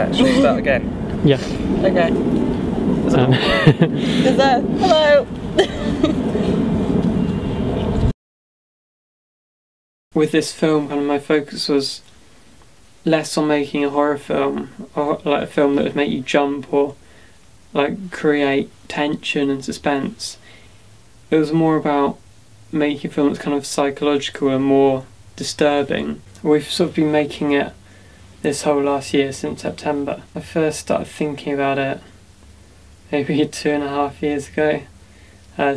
Should we start again? Yeah. Okay. Is there? Hello! With this film, kind of my focus was less on making a horror film, or like a film that would make you jump or like create tension and suspense. It was more about making a film that's kind of psychological and more disturbing. We've sort of been making it this whole last year since September. I first started thinking about it maybe 2.5 years ago,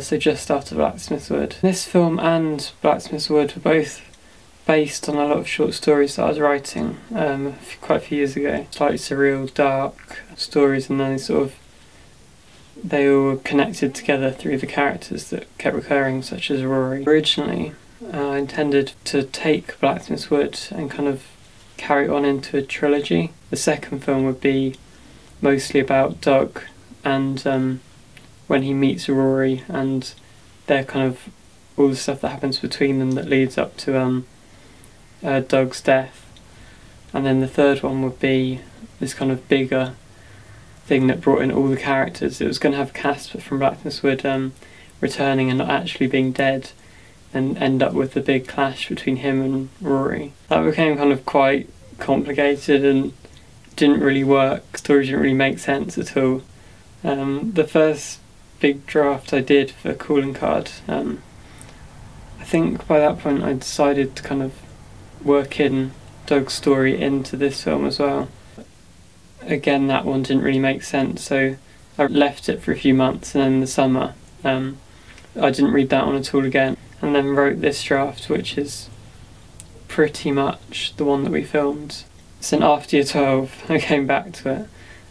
so just after Blacksmith's Wood. This film and Blacksmith's Wood were both based on a lot of short stories that I was writing quite a few years ago. Slightly surreal, dark stories, and then they all were connected together through the characters that kept recurring, such as Rory. Originally, I intended to take Blacksmith's Wood and kind of carry it on into a trilogy. The second film would be mostly about Doug and when he meets Rory and their kind of all the stuff that happens between them that leads up to Doug's death. And then the third one would be this kind of bigger thing that brought in all the characters. It was going to have Casper from Blacksmith's Wood returning and not actually being dead, and end up with the big clash between him and Rory. That became kind of quite complicated and didn't really work. Stories didn't really make sense at all. The first big draft I did for Calling Card, I think by that point I decided to kind of work in Doug's story into this film as well. Again, that one didn't really make sense, so I left it for a few months, and then in the summer I didn't read that one at all again, and then wrote this draft, which is pretty much the one that we filmed. So after year 12 I came back to it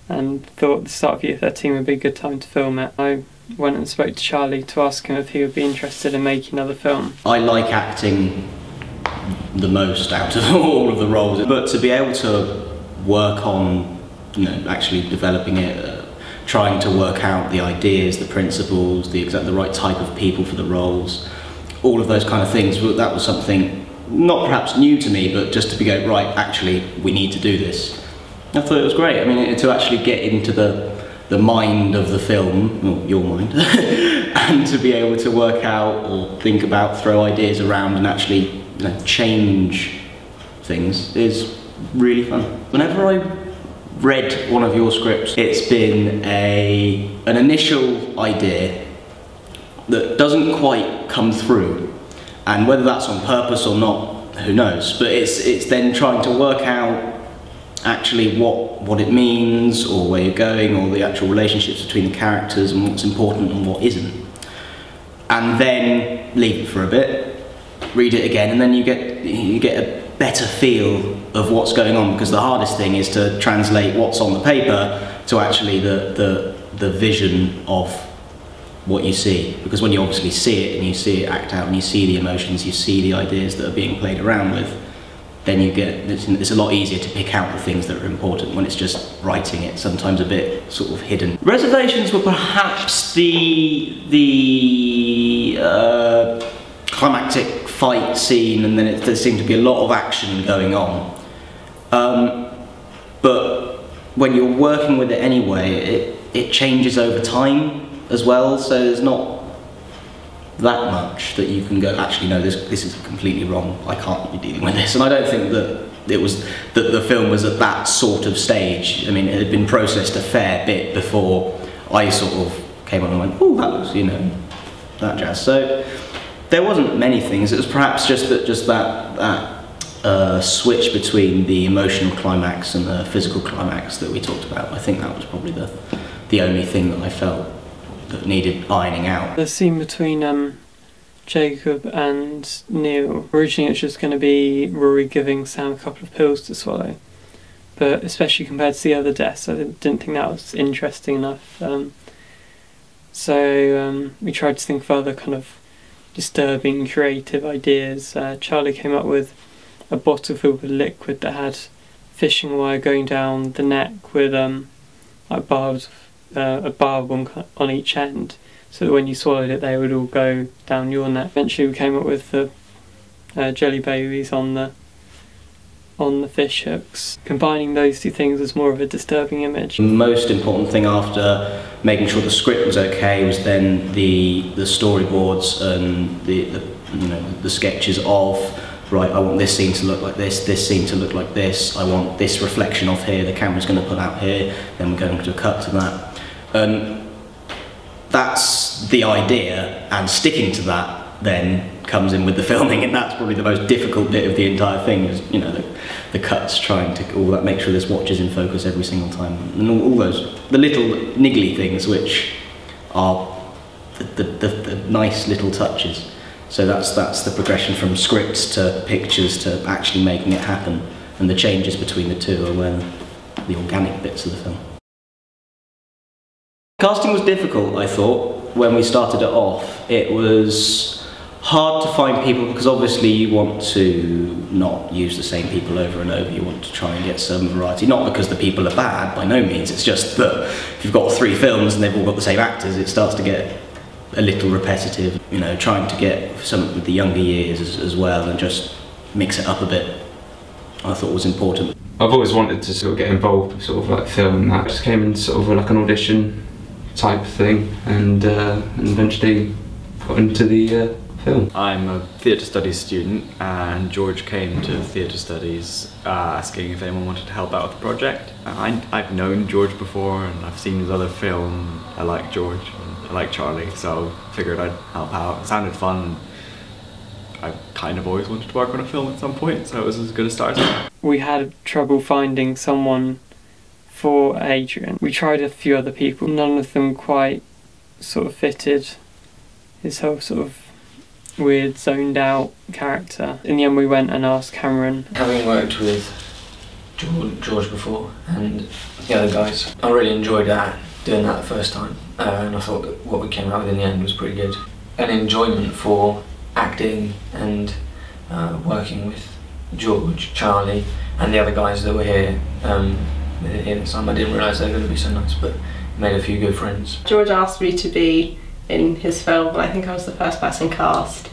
and thought the start of year 13 would be a good time to film it. I went and spoke to Charlie to ask him if he would be interested in making another film. I like acting the most out of all of the roles, but to be able to work on, you know, actually developing it, trying to work out the ideas, the principles, the right type of people for the roles, all of those kind of things, that was something not perhaps new to me, but just to be go, right, actually we need to do this. I thought it was great. I mean, to actually get into the mind of the film, well, your mind, and to be able to work out or think about, throw ideas around and actually, you know, change things is really fun. Whenever I read one of your scripts, it's been an initial idea that doesn't quite come through, and whether that's on purpose or not, who knows, but it's then trying to work out actually what it means, or where you're going, or the actual relationships between the characters and what's important and what isn't, and then leave it for a bit, read it again, and then you get a better feel of what's going on, because the hardest thing is to translate what's on the paper to actually the vision of what you see, because when you obviously see it and you see it act out and you see the emotions, you see the ideas that are being played around with, then it's a lot easier to pick out the things that are important. When it's just writing it, sometimes a bit sort of hidden. Reservations were perhaps the climactic fight scene, and then there seemed to be a lot of action going on. But when you're working with it anyway, it changes over time as well, so there's not that much that you can go, actually no, this is completely wrong, I can't be dealing with this. And I don't think that the film was at that sort of stage. I mean, it had been processed a fair bit before I sort of came on and went, oh, that was, you know, that jazz. So there wasn't many things. It was perhaps just that switch between the emotional climax and the physical climax that we talked about. I think that was probably the only thing that I felt that needed ironing out. The scene between Jacob and Neil, originally it was just going to be Rory giving Sam a couple of pills to swallow, but especially compared to the other deaths, I didn't think that was interesting enough. So we tried to think of other kind of disturbing, creative ideas. Charlie came up with a bottle filled with liquid that had fishing wire going down the neck with like barbs, a barb on each end, so that when you swallowed it they would all go down your neck. Eventually we came up with the jelly babies on the on the fish hooks. Combining those two things was more of a disturbing image. The most important thing after making sure the script was okay was then the storyboards and the sketches of, right, I want this scene to look like this scene to look like this, I want this reflection off here, the camera's going to put out here, then we're going to cut to that. And that's the idea, and sticking to that then comes in with the filming, and that's probably the most difficult bit of the entire thing, is, you know, the cuts, trying to all that, make sure this watch is in focus every single time, and all those, the little niggly things which are the nice little touches. So that's the progression from scripts to pictures to actually making it happen, and the changes between the two are when the organic bits of the film. Casting was difficult, I thought, when we started it off. It was hard to find people, because obviously you want to not use the same people over and over, you want to try and get some variety, not because the people are bad, by no means, it's just that if you've got 3 films and they've all got the same actors, it starts to get a little repetitive. You know, trying to get some of the younger years as well and just mix it up a bit, I thought was important. I've always wanted to sort of get involved with sort of like film and that. I just came in sort of like an audition type thing, and eventually got into the film. I'm a theatre studies student, and George came to theatre studies asking if anyone wanted to help out with the project. I've known George before, and I've seen his other film. I like George, and I like Charlie, so I figured I'd help out. It sounded fun. I kind of always wanted to work on a film at some point, so it was as good a start. We had trouble finding someone for Adrian. We tried a few other people, none of them quite sort of fitted his whole sort of weird, zoned out character. In the end we went and asked Cameron. Having worked with George before and the other guys, I really enjoyed doing that the first time, and I thought that what we came out with in the end was pretty good. An enjoyment for acting and working with George, Charlie and the other guys that were here this time. I didn't realise they were going to be so nice, but made a few good friends. George asked me to be in his film, and I think I was the first person cast.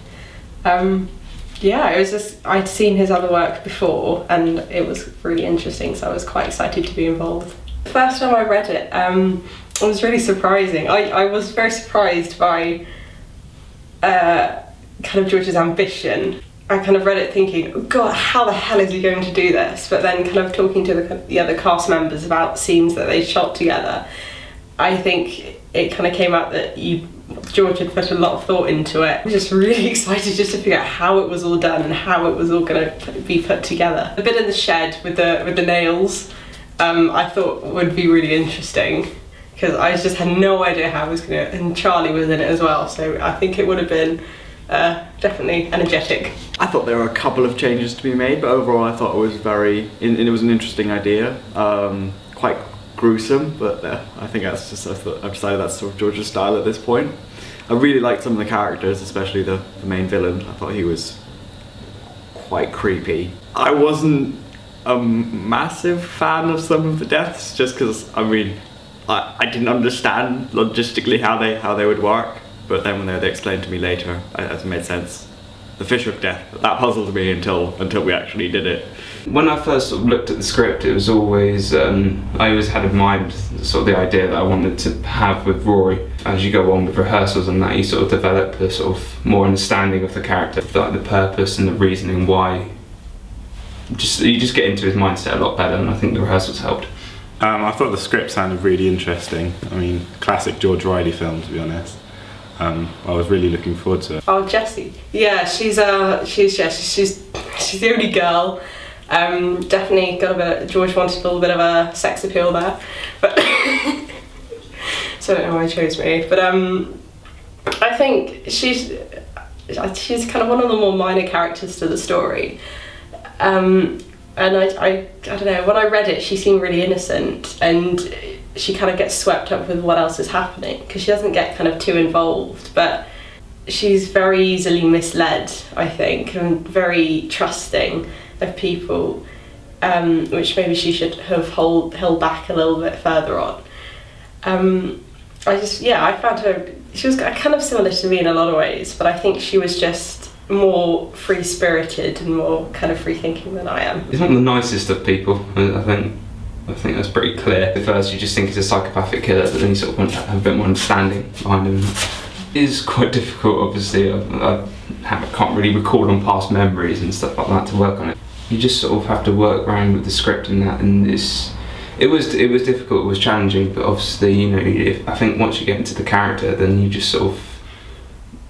Yeah, it was just, I'd seen his other work before and it was really interesting, so I was quite excited to be involved. The first time I read it, it was really surprising. I was very surprised by kind of George's ambition. I kind of read it thinking, oh God, how the hell is he going to do this? But then kind of talking to the other cast members about scenes that they shot together, I think it kind of came out that George had put a lot of thought into it. I was just really excited just to figure out how it was all done and how it was all going to be put together. The bit in the shed with the nails, I thought would be really interesting, because I just had no idea how I was going to, and Charlie was in it as well, so I think it would have been definitely energetic. I thought there were a couple of changes to be made, but overall I thought it was it was an interesting idea. Quite gruesome, but I think that's just, I've decided that's sort of George's style at this point. I really liked some of the characters, especially the main villain. I thought he was quite creepy. I wasn't a massive fan of some of the deaths, just because, I mean, I didn't understand logistically how they would work, but then when they explained to me later, it made sense. The fishhook death, that puzzled me until we actually did it. When I first sort of looked at the script, it was always, I always had in mind sort of the idea that I wanted to have with Rory. As you go on with rehearsals and that, you sort of develop a sort of more understanding of the character, like the purpose and the reasoning why. You just get into his mindset a lot better, and I think the rehearsals helped. I thought the script sounded really interesting. I mean, classic George Riley film, to be honest. I was really looking forward to it. Oh, Jessie. Yeah, she's the only girl. Definitely got a bit. George wanted a little bit of a sex appeal there, but so I don't know why he chose me. But I think she's kind of one of the more minor characters to the story. And I don't know. When I read it, she seemed really innocent, and she kind of gets swept up with what else is happening, because she doesn't get kind of too involved, but she's very easily misled, I think, and very trusting of people, which maybe she should have held back a little bit further on. I found her, she was kind of similar to me in a lot of ways, but I think she was just more free-spirited and more kind of free-thinking than I am. He's not the nicest of people. I think that's pretty clear. At first you just think he's a psychopathic killer, but then you sort of want to have a bit more understanding behind him. It is quite difficult, obviously. I can't really recall on past memories and stuff like that to work on it. You just sort of have to work around with the script and that, and it was difficult, it was challenging, but obviously, you know, I think once you get into the character, then you just sort of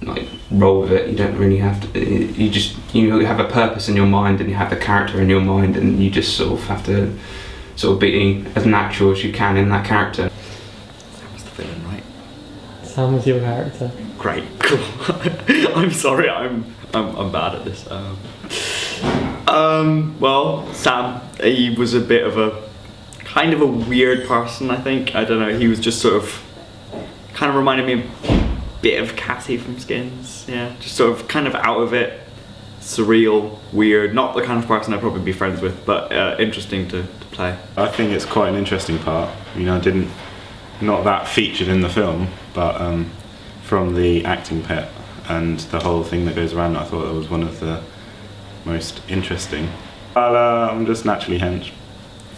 like roll with it. You don't really have to, you have a purpose in your mind and you have the character in your mind, and you just sort of have to sort of be as natural as you can in that character. That was the villain, right? Sam was your character. Great, cool. I'm sorry, I'm bad at this. Well, Sam, he was a bit of a kind of a weird person, I think. I don't know, he was just sort of kind of reminded me a bit of Cassie from Skins. Yeah, just sort of kind of out of it, surreal, weird, not the kind of person I'd probably be friends with, but interesting to play. I think it's quite an interesting part. You know, not that featured in the film, but from the acting pit and the whole thing that goes around, I thought that was one of the most interesting. I'm just naturally hench,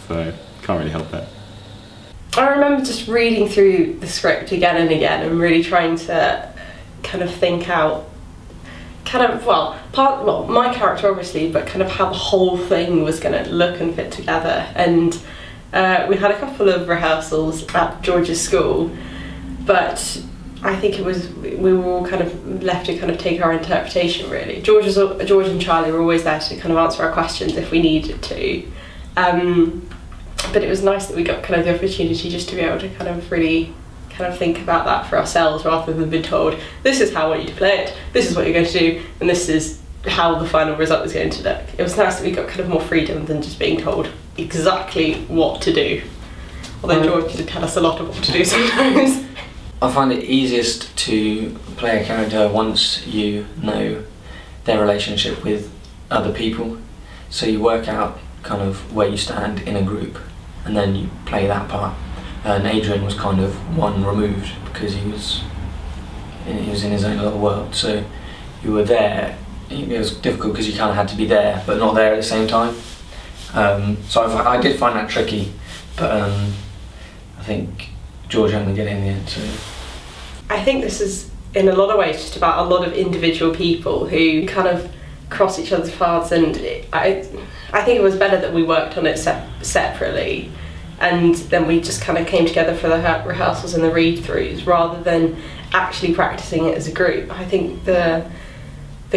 so can't really help it. I remember just reading through the script again and again and really trying to kind of think out my character obviously, but kind of how the whole thing was going to look and fit together. And we had a couple of rehearsals at George's school, but I think we were all kind of left to kind of take our interpretation, really. George and Charlie were always there to kind of answer our questions if we needed to. But it was nice that we got kind of the opportunity just to be able to kind of really kind of think about that for ourselves, rather than being told, this is how I want you to play it, this is what you're going to do, and this is how the final result is going to look. It was nice that we got kind of more freedom than just being told exactly what to do. Although George did tell us a lot of what to do sometimes. I find it easiest to play a character once you know their relationship with other people. So you work out kind of where you stand in a group, and then you play that part. And Adrian was kind of one removed because he was in his own little world. So you were there. It was difficult because you kind of had to be there, but not there at the same time. So I did find that tricky, but I think George only did it in the end. So I think this is in a lot of ways just about a lot of individual people who kind of cross each other's paths, and I think it was better that we worked on it separately, and then we just kind of came together for the rehearsals and the read-throughs rather than actually practicing it as a group. I think the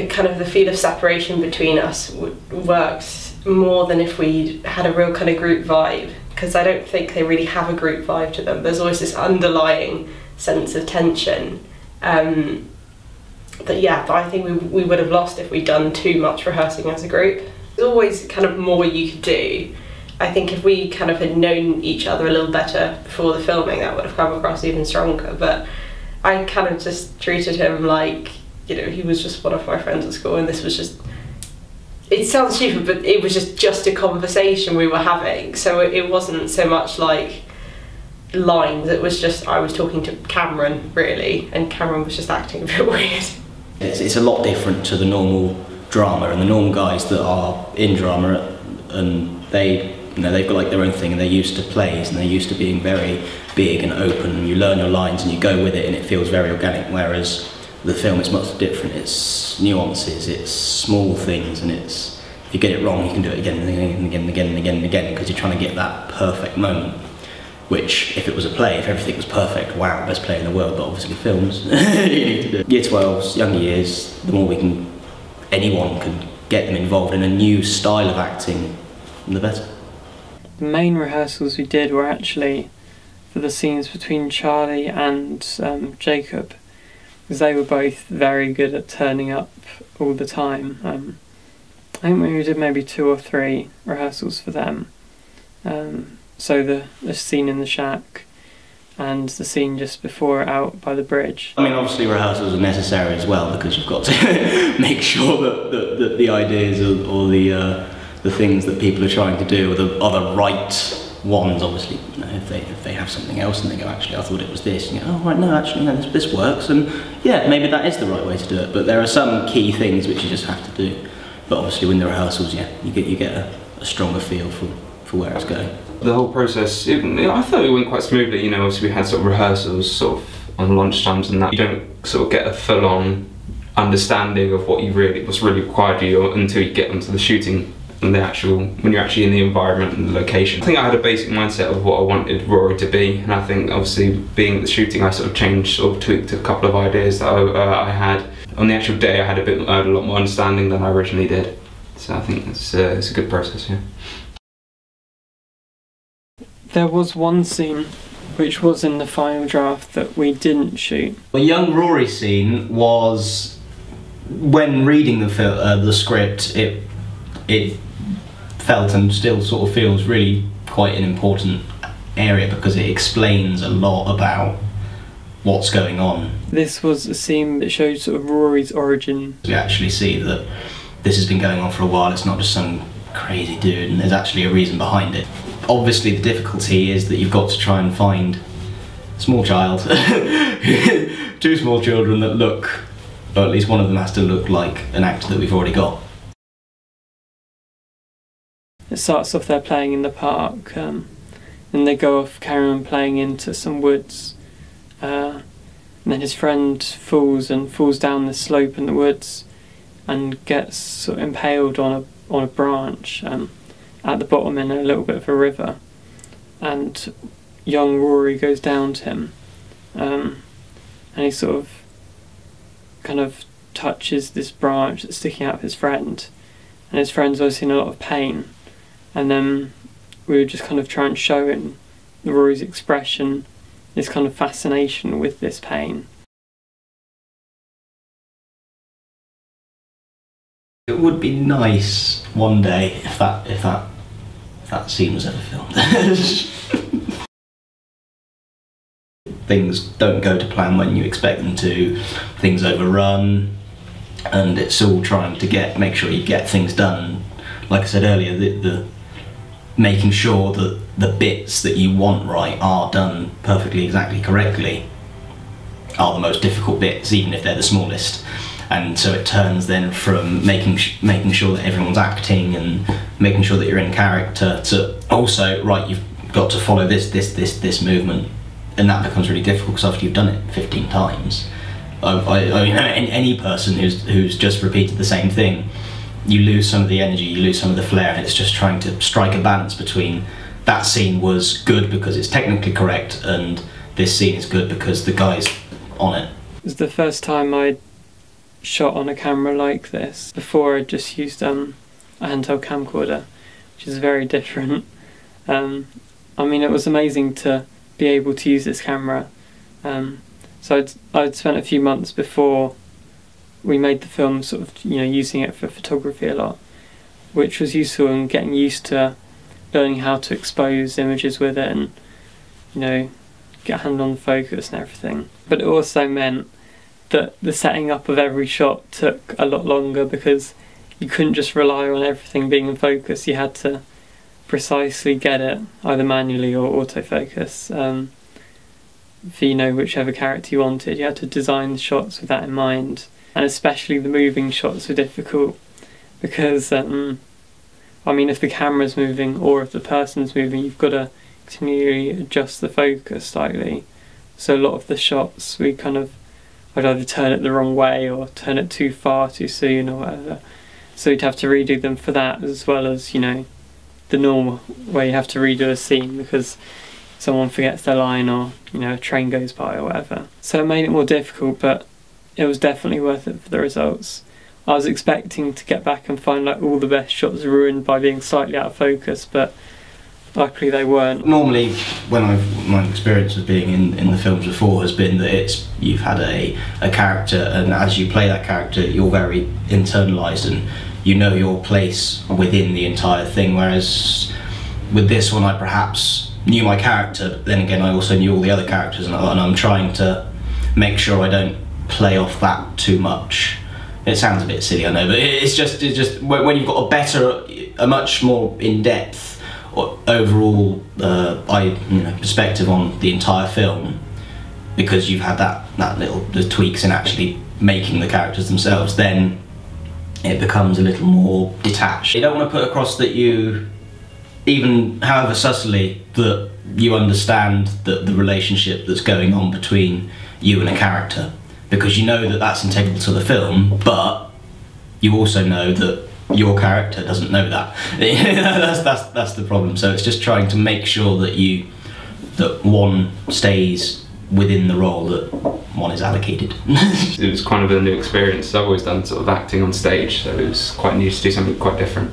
kind of the feel of separation between us worked more than if we had a real kind of group vibe, because I don't think they really have a group vibe to them. There's always this underlying sense of tension. But I think we would have lost if we'd done too much rehearsing as a group. There's always kind of more you could do. I think if we kind of had known each other a little better before the filming, that would have come across even stronger. But I kind of just treated him like, you know, he was just one of my friends at school, and this was just, it sounds stupid, but it was just a conversation we were having. So it wasn't so much like lines, it was just, I was talking to Cameron, really, and Cameron was just acting a bit weird. It's a lot different to the normal drama, and the normal guys that are in drama, and they've got like their own thing, and they're used to plays, and they're used to being very big and open, and you learn your lines and you go with it, and it feels very organic, whereas the film is much different. It's nuances, it's small things, and it's, if you get it wrong you can do it again and again and again and again and again and again, because you're trying to get that perfect moment, which if it was a play, if everything was perfect, wow, best play in the world, but obviously films, you need to do it. Year 12s, younger years, the more anyone can get them involved in a new style of acting, the better. The main rehearsals we did were actually for the scenes between Charlie and Jacob, because they were both very good at turning up all the time. I think we did maybe 2 or 3 rehearsals for them. So the scene in the shack and the scene just before out by the bridge. I mean, obviously rehearsals are necessary as well, because you've got to make sure that the ideas or the things that people are trying to do are the right ones. Obviously, you know, if they have have something else, and they go, actually I thought it was this, and you go, oh right, no, actually no, this works, and yeah, maybe that is the right way to do it. But there are some key things which you just have to do. But obviously when the rehearsals, yeah, you get a stronger feel for where it's going. The whole process, I thought it went quite smoothly. You know, obviously we had sort of rehearsals sort of on lunchtimes and that. You don't sort of get a full-on understanding of what's really required of you until you get onto the shooting and when you're actually in the environment and the location. I think I had a basic mindset of what I wanted RORY to be, and I think obviously being at the shooting I sort of tweaked a couple of ideas that I had. On the actual day I had a lot more understanding than I originally did. So I think it's a good process, yeah. There was one scene which was in the final draft that we didn't shoot. The young RORY scene was, when reading the script, it felt and still sort of feels really quite an important area because it explains a lot about what's going on. This was a scene that showed sort of RORY's origin. We actually see that this has been going on for a while, it's not just some crazy dude, and there's actually a reason behind it. Obviously the difficulty is that you've got to try and find a small child, 2 small children that look, or at least one of them has to look like an actor that we've already got. It starts off they're playing in the park, and they go off carrying on playing into some woods, and then his friend falls down the slope in the woods and gets sort of impaled on a branch at the bottom in a little bit of a river, and young RORY goes down to him, and he sort of kind of touches this branch that's sticking out of his friend, and his friend's obviously in a lot of pain. And then we would just kind of try and show in RORY's expression this kind of fascination with this pain. It would be nice one day if that scene was ever filmed. Things don't go to plan when you expect them to. Things overrun, and it's all trying to make sure you get things done. Like I said earlier, the making sure that the bits that you want right are done perfectly, exactly correctly are the most difficult bits, even if they're the smallest. And so it turns then from making sure that everyone's acting and making sure that you're in character to also, right, you've got to follow this movement, and that becomes really difficult because after you've done it 15 times, any person who's just repeated the same thing, you lose some of the energy, you lose some of the flair, and it's just trying to strike a balance between that scene was good because it's technically correct and this scene is good because the guy's on it. It was the first time I'd shot on a camera like this. Before I'd just used a handheld camcorder, which is very different. I mean, it was amazing to be able to use this camera. So I'd spent a few months before we made the film sort of, using it for photography a lot, which was useful in getting used to learning how to expose images with it and, get a hand on the focus and everything. But it also meant that the setting up of every shot took a lot longer because you couldn't just rely on everything being in focus. You had to precisely get it, either manually or autofocus, for whichever character you wanted. You had to design the shots with that in mind. And especially the moving shots were difficult because, I mean, if the camera's moving or if the person's moving, you've got to continually adjust the focus slightly. So a lot of the shots, I'd either turn it the wrong way or turn it too far too soon or whatever. So you'd have to redo them for that, as well as, the normal way you have to redo a scene because someone forgets their line or, a train goes by or whatever. So it made it more difficult, but it was definitely worth it for the results. I was expecting to get back and find all the best shots ruined by being slightly out of focus, but luckily they weren't. Normally, my experience of being in the films before has been that you've had a character, and as you play that character, you're very internalised and you know your place within the entire thing. Whereas with this one, I perhaps knew my character, but then again, I also knew all the other characters, and I'm trying to make sure I don't play off that too much. It sounds a bit silly, I know, but it's just when you've got a much more in-depth overall perspective on the entire film, because you've had that little the tweaks in actually making the characters themselves, then it becomes a little more detached. You don't want to put across that you, even however subtly, that you understand the relationship that's going on between you and a character, because you know that that's integral to the film, but you also know that your character doesn't know that. that's the problem. So it's just trying to make sure that one stays within the role that one is allocated. It was kind of a new experience. I've always done sort of acting on stage, so it was quite new to do something quite different.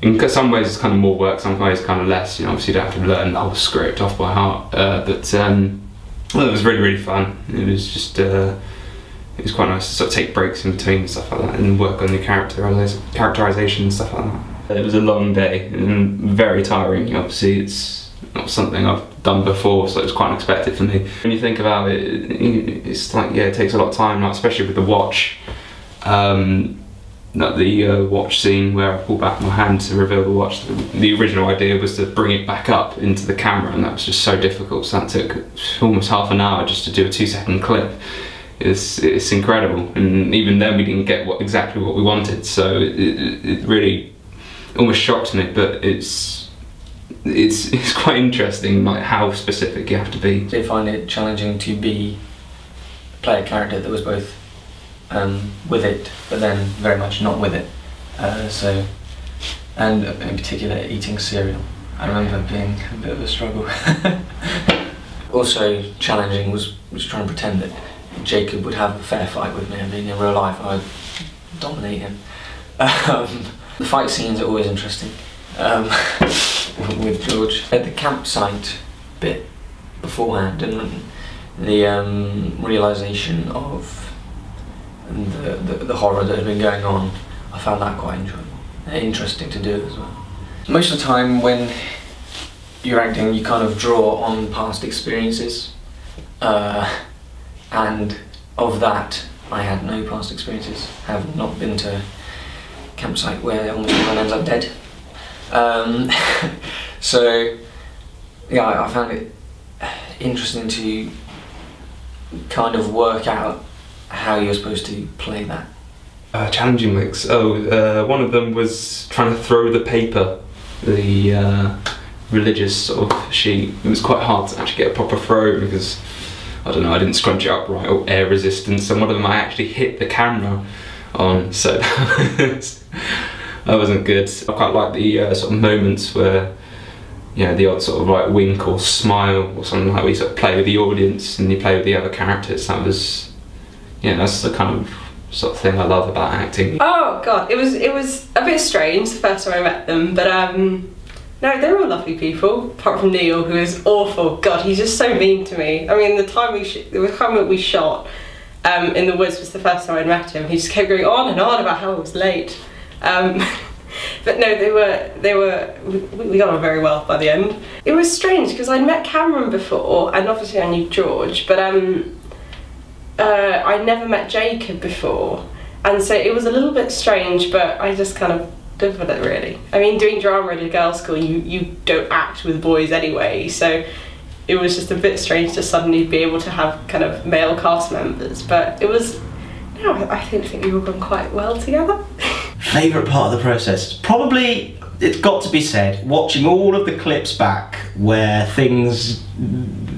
In some ways it's kind of more work, some ways kind of less. You know, obviously you don't have to learn the whole script off by heart, but well, it was really, really fun. It was just it was quite nice to sort of take breaks in between and stuff like that, and work on the characterization and stuff like that. It was a long day and very tiring. Obviously it's not something I've done before, so it was quite unexpected for me. When you think about it, it's like, yeah, it takes a lot of time, like, especially with the watch. The watch scene where I pull back my hand to reveal the watch. The original idea was to bring it back up into the camera, and that was just so difficult, so that took almost half an hour just to do a 2-second clip. It's incredible, and even then we didn't get exactly what we wanted, so it really almost shocked me, but it's quite interesting, like how specific you have to be. Did find it challenging to play a character that was both with it, but then very much not with it. And in particular, eating cereal. I remember being a bit of a struggle. Also challenging was trying to pretend that Jacob would have a fair fight with me. I mean, in real life, I'd dominate him. The fight scenes are always interesting. With George. At the campsite bit beforehand, and the realisation of the horror that had been going on, I found that quite enjoyable. Interesting to do as well. Most of the time when you're acting, you kind of draw on past experiences, and of that I had no past experiences. I have not been to a campsite where almost everyone ends up dead. So yeah, I found it interesting to kind of work out how you're supposed to play that. Challenging mix. One of them was trying to throw the paper, the religious sort of sheet. It was quite hard to actually get a proper throw because, I don't know, I didn't scrunch it up right, or air resistance, and one of them I actually hit the camera on, so that wasn't good. I quite like the sort of moments where, yeah, the odd sort of like wink or smile or something, like we sort of play with the audience and you play with the other characters. That was, yeah, that's the kind of sort of thing I love about acting. Oh god, it was a bit strange the first time I met them, but no, they were all lovely people, apart from Neil, who is awful. God, he's just so mean to me. I mean, the time that we shot in the woods was the first time I'd met him. He just kept going on and on about how I was late. But no, we got on very well by the end. It was strange because I'd met Cameron before, and obviously I knew George, but I'd never met Jacob before, and so it was a little bit strange, but I just kind of did with it, really. I mean, doing drama at a girls' school, you don't act with boys anyway, so it was just a bit strange to suddenly be able to have kind of male cast members, but it was, no, I think we all gone quite well together. Favourite part of the process? Probably, it's got to be said, watching all of the clips back where things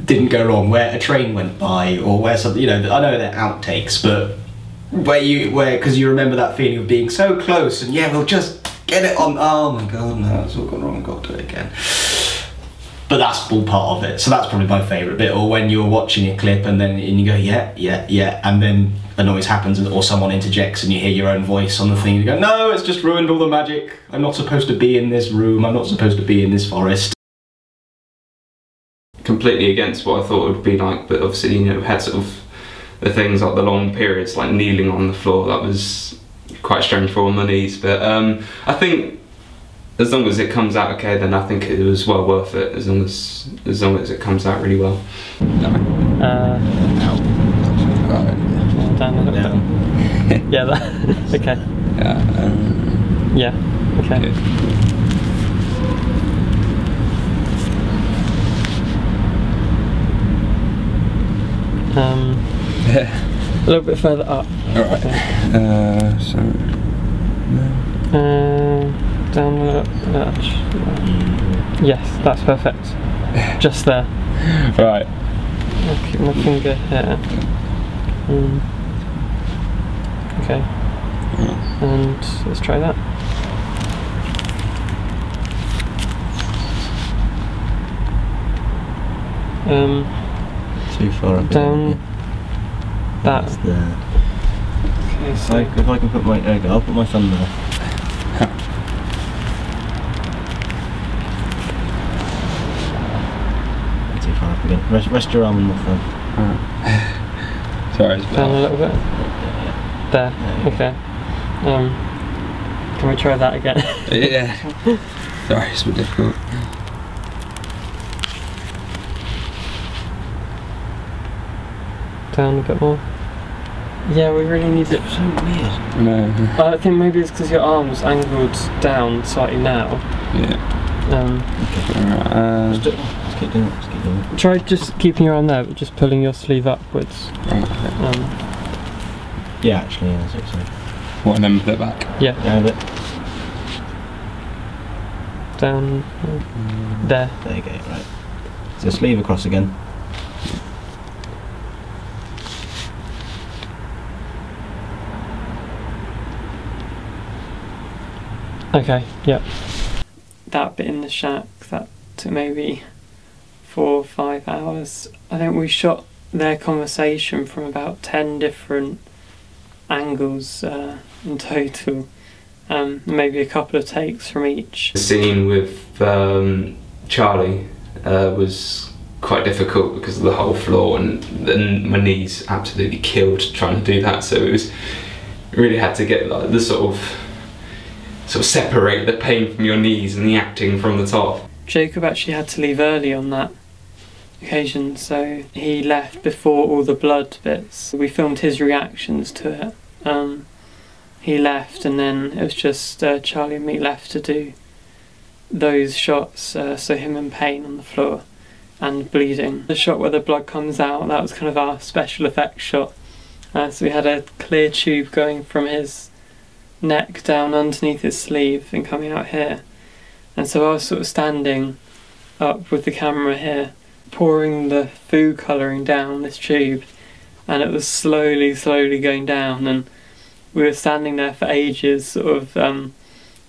didn't go wrong, where a train went by, or where something, you know, I know they're outtakes, but because you remember that feeling of being so close and yeah, we'll just get it on, oh my god, no, it's all gone wrong, I've got to do it again. But that's all part of it, so that's probably my favourite bit. Or when you're watching a clip and you go, yeah, and then a noise happens or someone interjects and you hear your own voice on the thing and you go, no, it's just ruined all the magic. I'm not supposed to be in this room, I'm not supposed to be in this forest. Completely against what I thought it would be like, but obviously, you know, we had sort of the things like the long periods, like kneeling on the floor. That was quite strange for all my knees, but I think as long as it comes out okay, then I think it was well worth it, as long as it comes out really well. Down a little bit. Yeah, that, okay. Yeah, okay. A little bit further up. Alright. So. Down a little. Yes, that's perfect. Just there. Right. I'll keep my finger here. Okay. And let's try that. Too far up. Down. That's That. there. Okay, So so if I can put my, there you go, I'll put my thumb there. Too far up again. Rest your arm on the thumb. Sorry, it's down a little bit. There. Okay. Can we try that again? Yeah. Sorry, it's a bit difficult. Down a bit more. Yeah, we really need it. So weird. No. I think maybe it's because your arm's angled down slightly now. Yeah. Let's keep doing it. Let's keep doing it. Try just keeping your arm there, but just pulling your sleeve upwards. Yeah, actually, yeah, that's it. What, and then put it back? Yeah, Down a bit. down there. There you go, right. So sleeve across again. Okay, yep. That bit in the shack, that took maybe 4 or 5 hours. I think we shot their conversation from about 10 different angles in total. Maybe a couple of takes from each. The scene with Charlie was quite difficult because of the whole floor, and then my knees absolutely killed trying to do that, so it was really had to get like the sort of separate the pain from your knees and the acting from the top. Jacob actually had to leave early on that occasion, so he left before all the blood bits. We filmed his reactions to it. He left, and then it was just Charlie and me left to do those shots, so him in pain on the floor and bleeding. The shot where the blood comes out, that was kind of our special effects shot. So we had a clear tube going from his neck down underneath his sleeve and coming out here. And so I was sort of standing up with the camera here, pouring the food colouring down this tube, and it was slowly going down, and we were standing there for ages, sort of, I mean,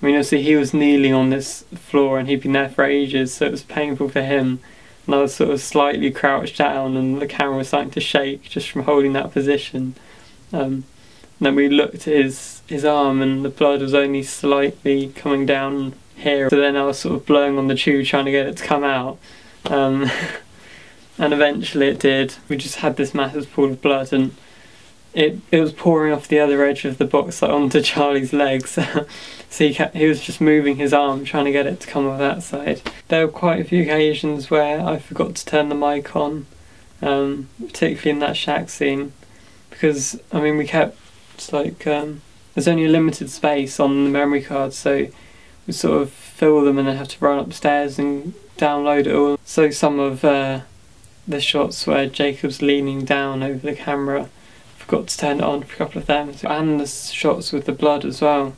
obviously he was kneeling on this floor and he'd been there for ages, so it was painful for him, and I was sort of slightly crouched down and the camera was starting to shake just from holding that position. And then we looked at his arm and the blood was only slightly coming down here, so then I was sort of blowing on the tube trying to get it to come out. And eventually it did. We just had this massive pool of blood, and it was pouring off the other edge of the box, like onto Charlie's legs. So he was just moving his arm trying to get it to come off that side. There were quite a few occasions where I forgot to turn the mic on, particularly in that shack scene, because I mean we kept like there's only a limited space on the memory card, so we sort of fill them and then have to run upstairs and download it all. So some of the shots where Jacob's leaning down over the camera, forgot to turn it on for a couple of them, and the shots with the blood as well,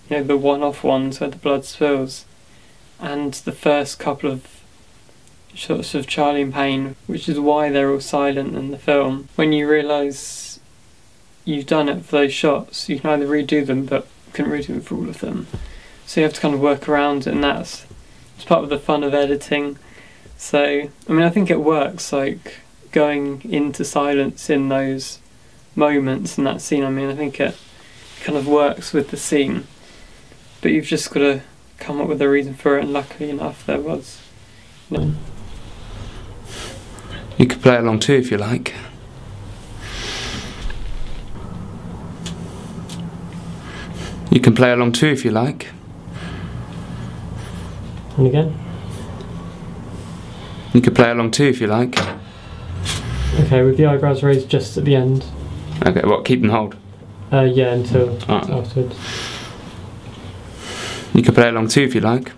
you know, the one-off ones where the blood spills, and the first couple of shots of Charlie in pain, which is why they're all silent in the film. When you realise you've done it for those shots, you can either redo them, but you couldn't redo them for all of them, so you have to kind of work around it, and it's part of the fun of editing. So I mean, I think it works, like going into silence in those moments in that scene. I mean, I think it kind of works with the scene, but you've just got to come up with a reason for it, and luckily enough there was. You could play along too if you like. You can play along too if you like. And again. You could play along too if you like. Okay, with the eyebrows raised just at the end. Okay, what, keep them hold? Yeah, until afterwards. You can play along too if you like.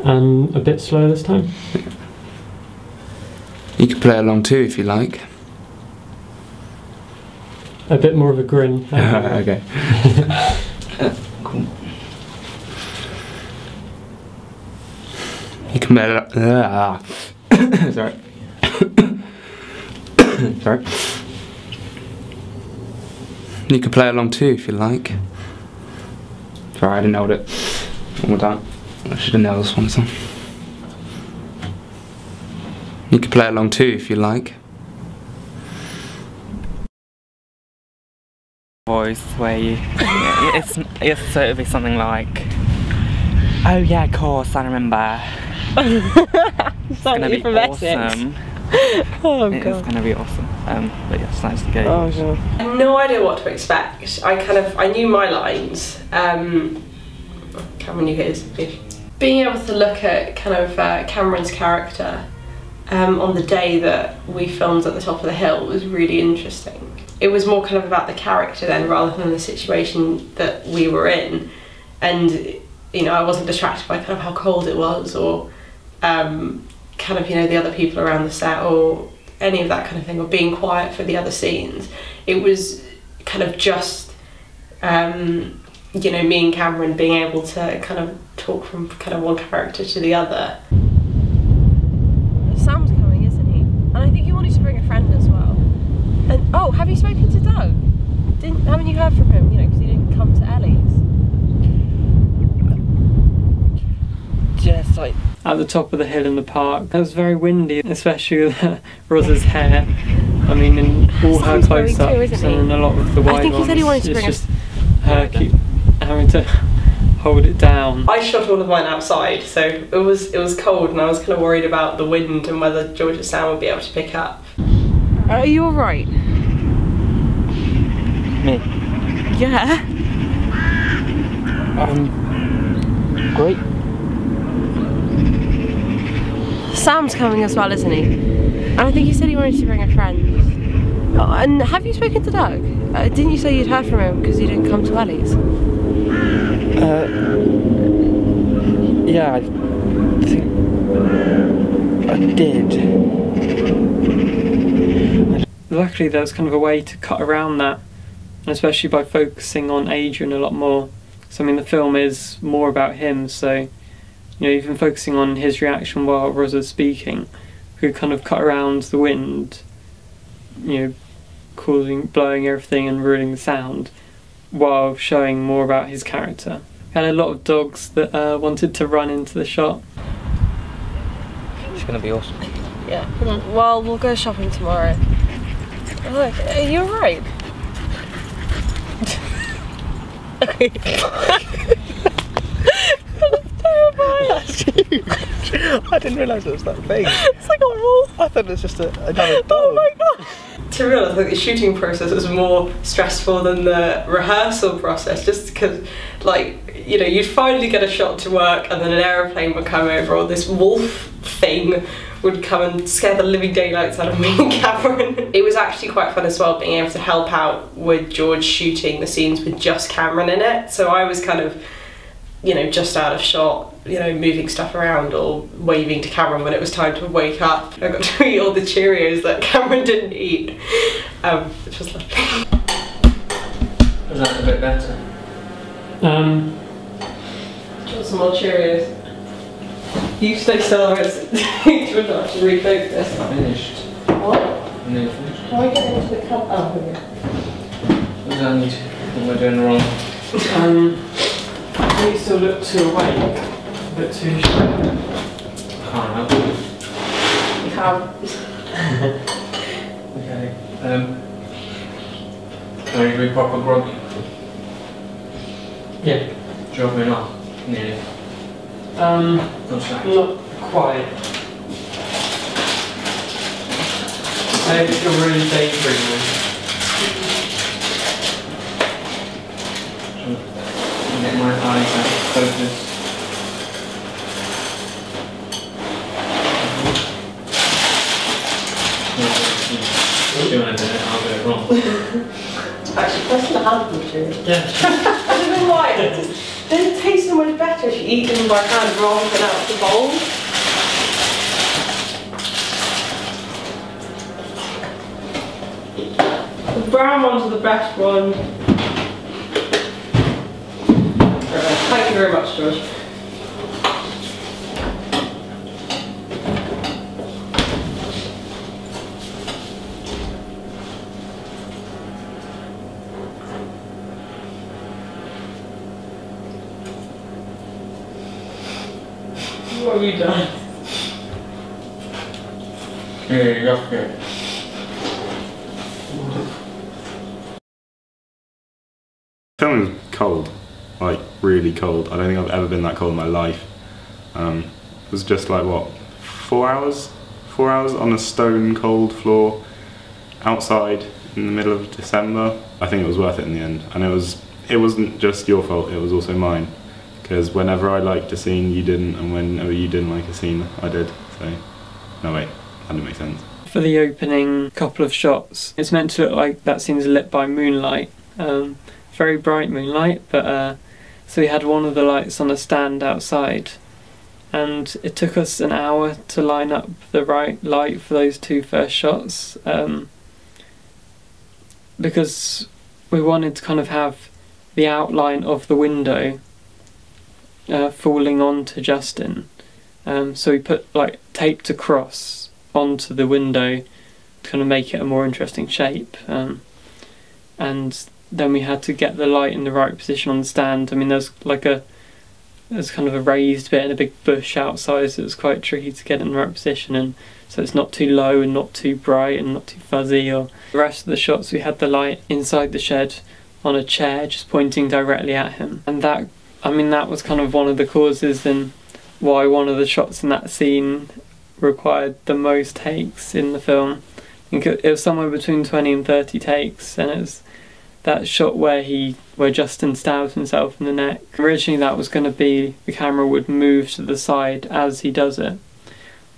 And a bit slower this time. You can play along too if you like. A bit more of a grin. Okay. Cool. You can play sorry. Sorry. You can play along too if you like. Sorry, I didn't nail it. One more time. I should have nailed this one. You can play along too if you like. Voice where you, so it'll be something like, oh yeah, of course, I remember. It's gonna be awesome. Oh It's god. gonna be awesome. But yeah, it's nice to go. Oh god. I had no idea what to expect. I knew my lines. Cameron knew his. Being able to look at kind of Cameron's character on the day that we filmed at the top of the hill was really interesting. It was more kind of about the character then rather than the situation that we were in, and you know, I wasn't distracted by kind of how cold it was or kind of, you know, the other people around the set or any of that kind of thing, or being quiet for the other scenes. It was kind of just you know, me and Cameron being able to kind of talk from kind of one character to the other. Sam's coming, isn't he? And I think he wanted to bring a friend as well. And oh, have you spoken to Doug? Haven't you heard from him? You know, because he didn't come to Ellie's. Just like At the top of the hill in the park, it was very windy, especially with Rosa's hair. I mean, in all her Sam's going close-ups too, isn't he? and a lot of the wide I think he ones, said he wanted to it's bring just her keep having to hold it down. I shot all of mine outside, so it was cold, and I was kind of worried about the wind and whether George and Sam would be able to pick up. Are you alright? me. Yeah. Great. Sam's coming as well, isn't he? And I think he said he wanted to bring a friend. Oh, and have you spoken to Doug? Didn't you say you'd heard from him because you didn't come to Ellie's? Yeah, I think I did. Luckily there was kind of a way to cut around that, and especially by focusing on Adrian a lot more. So I mean, the film is more about him, so you know, even focusing on his reaction while Rosa's speaking, we could kind of cut around the wind, you know, blowing everything and ruining the sound, while showing more about his character. We had a lot of dogs that wanted to run into the shot. It's gonna be awesome. Yeah. Well, we'll go shopping tomorrow. Look, are you alright? Okay. That's huge. I didn't realise it was that big. It's like a wolf. I thought it was just another dog. Oh my god. To be honest, I think the shooting process was more stressful than the rehearsal process, just because, like, you know, you'd finally get a shot to work and then an aeroplane would come over, or this wolf thing would come and scare the living daylights out of me and Cameron. It was actually quite fun as well, being able to help out with George shooting the scenes with just Cameron in it. So I was kind of, you know, just out of shot, you know, moving stuff around or waving to Cameron when it was time to wake up. I got to eat all the Cheerios that Cameron didn't eat, which was lovely. Was that a bit better? Do you want some more Cheerios? You stay still, otherwise you'll not have to refocus. Finished. What? Nearly finished. How are we getting into the cup? Oh, okay. What does that need? What am I doing wrong? You still look too awake, a bit too shy. Can't help it. You have. Okay. Are you be proper groggy? Yeah. Dropping off. Nearly. Not quite. Maybe you're really daydreaming. Get my eyes out of focus. Doing it, I'll get it wrong. Actually, press the handle too. Yeah. I don't know why. They taste so much better if you eat them by hand rather than out of the bowl. The brown ones are the best one. Thank you very much, George. What have you done? Yeah, that's it. Filming was cold, like really cold. I don't think I've ever been that cold in my life. It was just like what, 4 hours? 4 hours on a stone cold floor outside in the middle of December. I think it was worth it in the end, and it wasn't just your fault, it was also mine. Because whenever I liked a scene, you didn't, and whenever you didn't like a scene, I did. So, no wait, that didn't make sense. For the opening couple of shots, it's meant to look like that scene's lit by moonlight, very bright moonlight. But so we had one of the lights on a stand outside, and it took us an hour to line up the right light for those two first shots, because we wanted to kind of have the outline of the window falling onto Justin, so we put like taped across onto the window to kind of make it a more interesting shape, and then we had to get the light in the right position on the stand. I mean, there's kind of a raised bit and a big bush outside, so it was quite tricky to get it in the right position, and so it's not too low and not too bright and not too fuzzy. Or the rest of the shots, we had the light inside the shed on a chair just pointing directly at him, and that, I mean, that was kind of one of the causes in why one of the shots in that scene required the most takes in the film. I think it was somewhere between 20 and 30 takes, and it was that shot where Justin stabs himself in the neck. Originally that was going to be the camera would move to the side as he does it,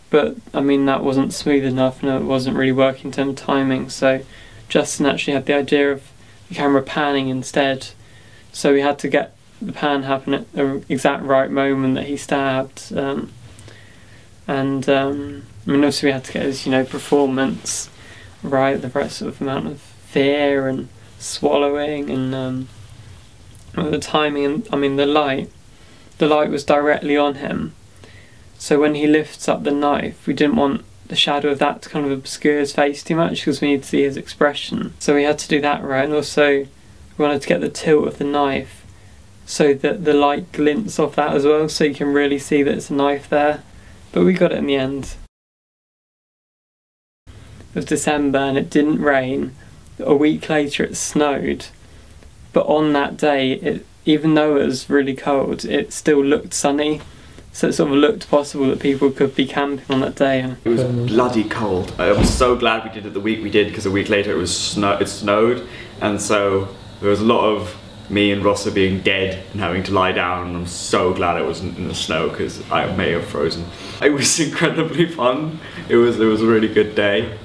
but I mean that wasn't smooth enough and it wasn't really working in terms of timing, so Justin actually had the idea of the camera panning instead, so we had to get the pan happen at the exact right moment that he stabbed, I mean obviously we had to get his, you know, performance right, the right sort of amount of fear and swallowing, and the timing, and I mean the light was directly on him, so when he lifts up the knife we didn't want the shadow of that to kind of obscure his face too much because we need to see his expression, so we had to do that right, and also we wanted to get the tilt of the knife so that the light glints off that as well, so you can really see that it's a knife there, but we got it in the end. It was December and it didn't rain. A week later it snowed, but on that day, even though it was really cold, it still looked sunny, so it sort of looked possible that people could be camping on that day. It was bloody cold. I'm so glad we did it the week we did, because a week later it snowed, and so there was a lot of me and Rossa being dead and having to lie down, and I'm so glad it wasn't in the snow because I may have frozen. It was incredibly fun. It was a really good day.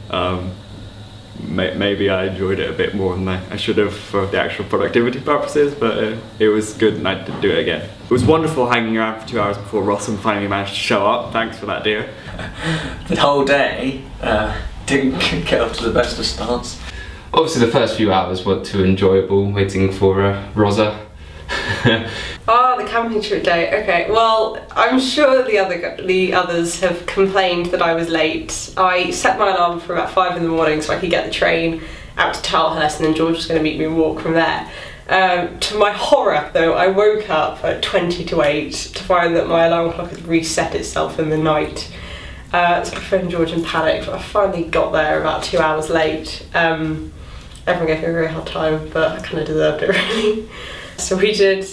Maybe I enjoyed it a bit more than I should have for the actual productivity purposes, but it was good and I did do it again. It was wonderful hanging around for 2 hours before Rossum finally managed to show up. Thanks for that, dear. The whole day didn't get off to the best of starts. Obviously the first few hours weren't too enjoyable, waiting for Rosa. Oh, the camping trip day. Okay, well, I'm sure the others have complained that I was late. I set my alarm for about 5 in the morning so I could get the train out to Tilehurst, and then George was going to meet me and walk from there. To my horror, though, I woke up at 20 to 8 to find that my alarm clock had reset itself in the night. So I phoned George in panic, but I finally got there about 2 hours late. Everyone gave me a very hard time, but I kind of deserved it, really. So we did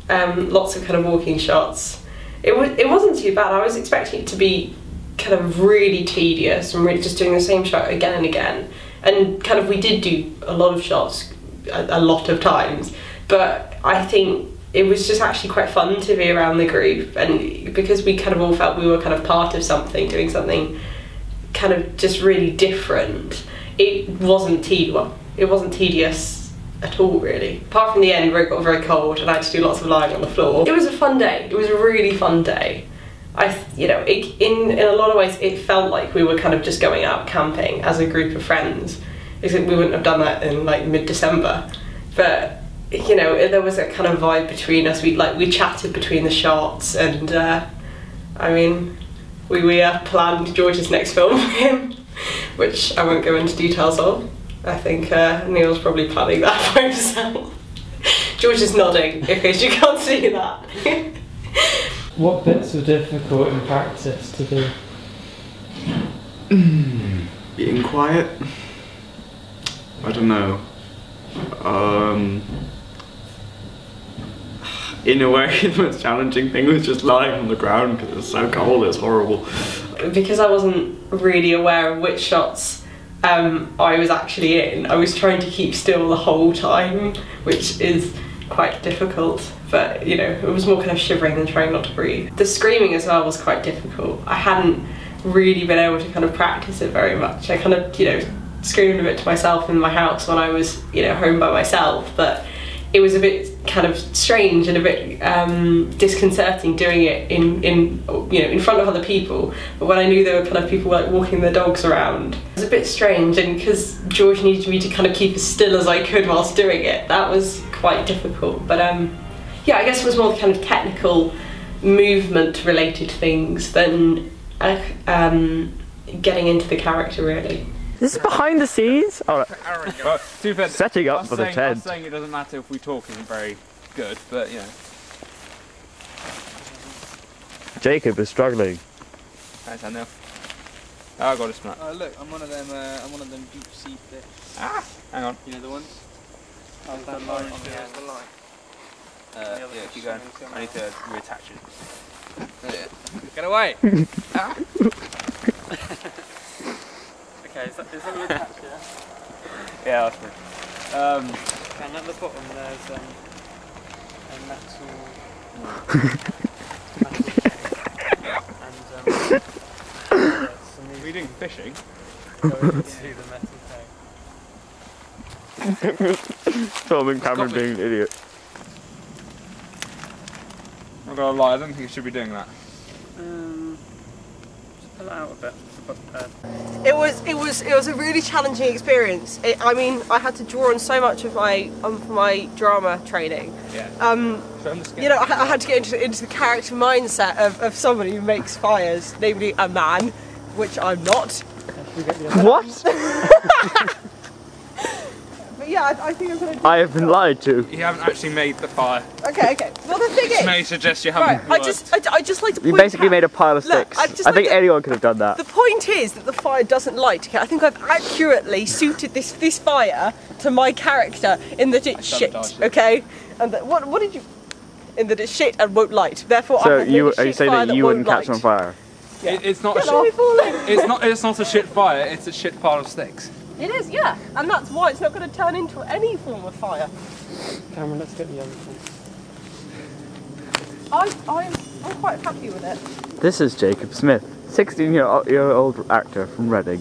lots of kind of walking shots. It wasn't too bad. I was expecting it to be kind of really tedious and really just doing the same shot again and again. And kind of we did do a lot of shots a lot of times, but I think it was just actually quite fun to be around the group, and because we kind of all felt we were kind of part of something, doing something kind of just really different. It wasn't tedious at all, really. Apart from the end where it got very cold and I had to do lots of lying on the floor. It was a fun day. It was a really fun day. In a lot of ways it felt like we were kind of just going out camping as a group of friends. except we wouldn't have done that in like mid-December. But you know, there was a kind of vibe between us. We chatted between the shots, and I mean, we planned George's next film with him, which I won't go into details of. I think Neil's probably planning that by himself. George is nodding, in case you can't see that. What bits were difficult in practice to do? Being quiet. I don't know. In a way, the most challenging thing was just lying on the ground because it was so cold. It was horrible. Because I wasn't really aware of which shots I was actually in, I was trying to keep still the whole time, which is quite difficult. But you know, it was more kind of shivering than trying not to breathe. The screaming as well was quite difficult. I hadn't really been able to kind of practice it very much. I kind of, you know, screamed a bit to myself in my house when I was, you know, home by myself, but it was a bit kind of strange and a bit disconcerting doing it in you know, in front of other people. But when I knew there were kind of people like walking their dogs around, it was a bit strange, and because George needed me to kind of keep as still as I could whilst doing it, that was quite difficult. But yeah, I guess it was more kind of technical movement related things than getting into the character really. This is behind the scenes? Oh, Well, setting up for the tent. I'm saying it doesn't matter if we talk isn't very good, but you know. Jacob is struggling. Thanks, I know. Oh, I got a smart. Oh look, I'm one of them deep sea fish. Ah, hang on. You know the ones? Oh, that line on the line. Yeah, keep going. I need to reattach it. Get away! Ah. Okay, is that reattached, yeah? Yeah, that's me. And at the bottom there's a Are we doing fishing? Going into the metal tank. Filming camera being an idiot. I'm not gonna lie, I don't think you should be doing that. Just pull it out a bit. It was a really challenging experience. I mean, I had to draw on so much of my drama training. Yeah. You know, I had to get into the character mindset of someone who makes fires, namely a man, which I'm not. What? But yeah, I think I'm gonna. I have been lied to. You haven't actually made the fire. Okay. Well, the thing is, may suggest you haven't. right, I just like to. You point basically out, made a pile of look, sticks. I think anyone could have done that. The point is that the fire doesn't light. Okay, I think I've accurately suited this fire to my character in that it's shit. Okay, and what did you? In that it's shit and won't light. Therefore, so I have made a are you shit saying fire that you wouldn't won't catch light. on fire? Yeah. It's not a Get off, falling. It's not a shit fire. It's a shit pile of sticks. It is, yeah, and that's why it's not going to turn into any form of fire. Cameron, let's get the other thing. I'm quite happy with it. This is Jacob Smith, 16-year-old actor from Reading.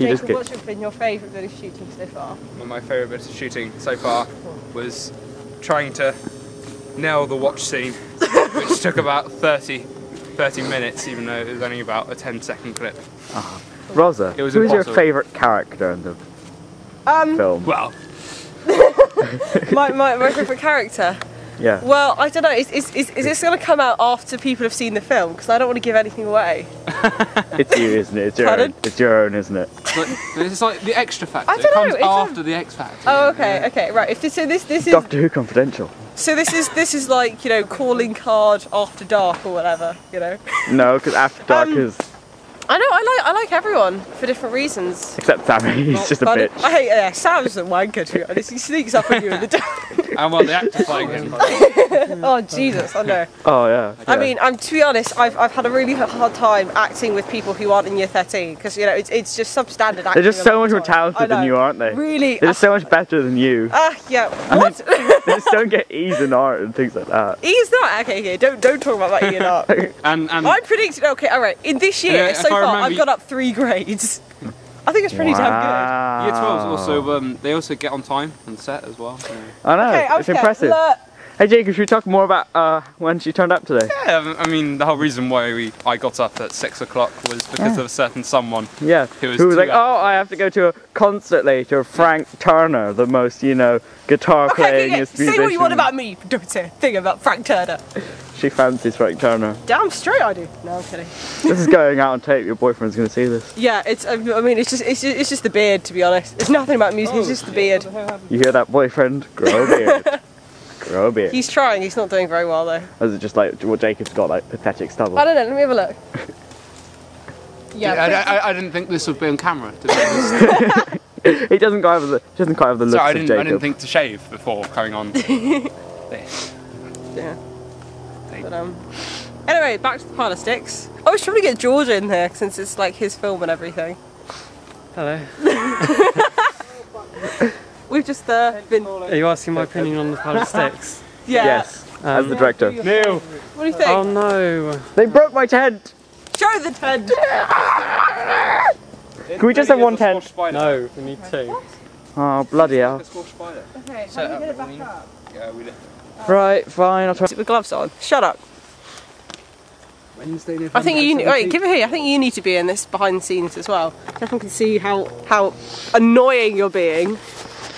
Jacob, what's been your favourite bit of shooting so far? Well, my favourite bit of shooting so far was trying to nail the watch scene, which took about 30 minutes, even though it was only about a 10-second clip. Rosa, It was who is your impossible. favourite character in the film? Well, my favourite character? Yeah. Well, I don't know, is this going to come out after people have seen the film? Because I don't want to give anything away. It's you, isn't it? It's your own. It's your own, isn't it? it's like the extra factor. I don't know, It comes it's after the X Factor. Oh, okay, okay, right. This is Doctor Who Confidential. so this is like, you know, calling card after dark or whatever, you know. No, because After Dark is... I know, I like everyone for different reasons. Except Sammy, he's just a Pardon? bitch. I hate Sam's a wanker to be honest. He sneaks up on you in the dark. And well, the actor's playing him. Oh Jesus, I know. Oh yeah. I mean, to be honest, I've had a really hard time acting with people who aren't in year 13 because, you know, it's just substandard acting. They're just so much more I talented than know. you, aren't they? Really. They're just so much better than you. Yeah. I mean, What? they just don't get E's in art and things like that. He's not. Okay, don't talk about my E and R. And I predicted. Okay, all right. In this year, Yeah, if so I far, remember I've got up 3 grades. I think it's pretty damn Year 12s also, they also get on time on set as well. So. I know, good. Okay, it's impressive. Look, Hey Jacob, should we talk more about when she turned up today? Yeah, I mean, the whole reason why I got up at 6 o'clock was because of a certain someone. Yeah, who was like, oh, I have to go to a concert later. Frank Turner, the most, you know, guitar playing musician. Say what you want about me, but don't say a thing about Frank Turner. She fancies Frank Turner. Damn straight I do. No, I'm kidding. This is going out on tape. Your boyfriend's going to see this. Yeah, it's. I mean, it's just the beard, to be honest. It's nothing about music. It's just the beard. You hear that, boyfriend? Grow a beard. Grow a beard. He's trying. He's not doing very well though. Or is it just like what Jacob's got, like pathetic stubble? I don't know. Let me have a look. Yeah, I didn't think this would be on camera. To be honest. He doesn't quite have the looks Sorry, of Jacob. I didn't think to shave before coming on this. Yeah. But anyway, back to the pile of sticks. I was trying to get George in here since it's like his film and everything. Hello. We've just been. Are you asking my opinion on the pile of sticks? Yeah. Yes, as the director. Neil! What do you think? Oh no. They broke my tent! Show the tent! Can we just have one tent? No, we need two. Oh, bloody hell. Okay, how do we get it back up? Yeah, we did. Right, fine, I'll try. With gloves on. Shut up. Wednesday, I think you. Wait, give it here. I think you need to be in this behind the scenes as well. Everyone can see how annoying you're being.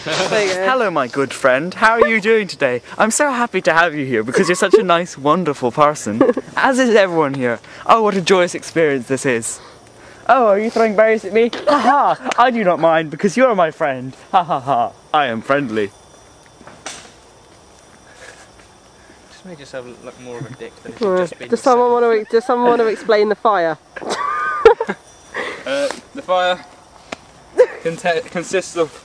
There you go. Hello, my good friend. How are you doing today? I'm so happy to have you here because you're such a nice, wonderful person. As is everyone here. Oh, what a joyous experience this is. Oh, are you throwing berries at me? Ha ha! I do not mind because you're my friend. Ha ha ha! I am friendly. Just made yourself look more of a dick than it Well, just been. does someone want to explain the fire? The fire consists of